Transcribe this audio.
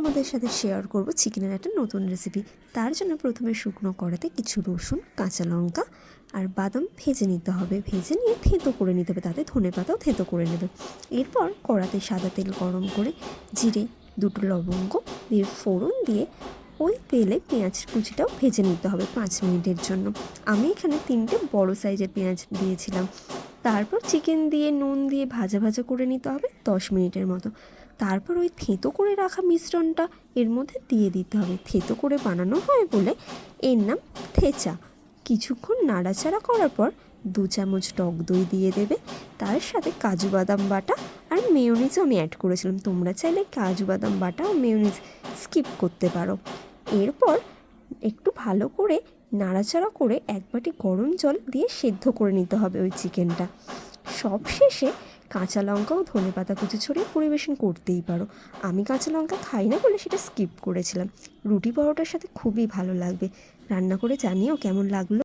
তোমাদের সাথে শেয়ার করব চিকেনের একটা নতুন রেসিপি। তার জন্য প্রথমে শুকনো কড়াতে কিছু রসুন, কাঁচা লঙ্কা আর বাদাম ভেজে নিতে হবে। ভেজে নিয়ে থেঁতো করে নিতে হবে, তাতে ধনেপাতাও থেঁতো করে নেবে। এরপর কড়াতে সাদা তেল গরম করে জিরে, দুটো লবঙ্গ দিয়ে ফোড়ন দিয়ে ওই তেলে পেঁয়াজ কুচিটাও ভেজে নিতে হবে 5 মিনিটের জন্য। আমি এখানে 3টে বড় সাইজের পেঁয়াজ দিয়েছিলাম। তারপর চিকেন দিয়ে নুন দিয়ে ভাজা ভাজা করে নিতে হবে 10 মিনিটের মতো। তারপর ওই থেঁতো করে রাখা মিশ্রণটা এর মধ্যে দিয়ে দিতে হবে। থেঁতো করে বানানো হয় বলে এর নাম থেঁচা। কিছুক্ষণ নাড়াচাড়া করার পর 2 চামচ টক দই দিয়ে দেবে। তার সাথে কাজু বাদাম বাটা আর মেয়োনিজও আমি অ্যাড করেছিলাম। তোমরা চাইলে কাজু বাদাম বাটা ও মেয়োনিজ স্কিপ করতে পারো। এরপর একটু ভালো করে নাড়াচাড়া করে 1 বাটি গরম জল দিয়ে সেদ্ধ করে নিতে হবে ওই চিকেনটা। সব শেষে কাঁচা লঙ্কা ও ধনেপাতা কুচি ছড়িয়ে পরিবেশন করতেই পারো। আমি কাঁচা লঙ্কা খাই না বলে সেটা স্কিপ করেছিলাম। রুটি পরোটার সাথে খুবই ভালো লাগবে। রান্না করে জানিও কেমন লাগলো।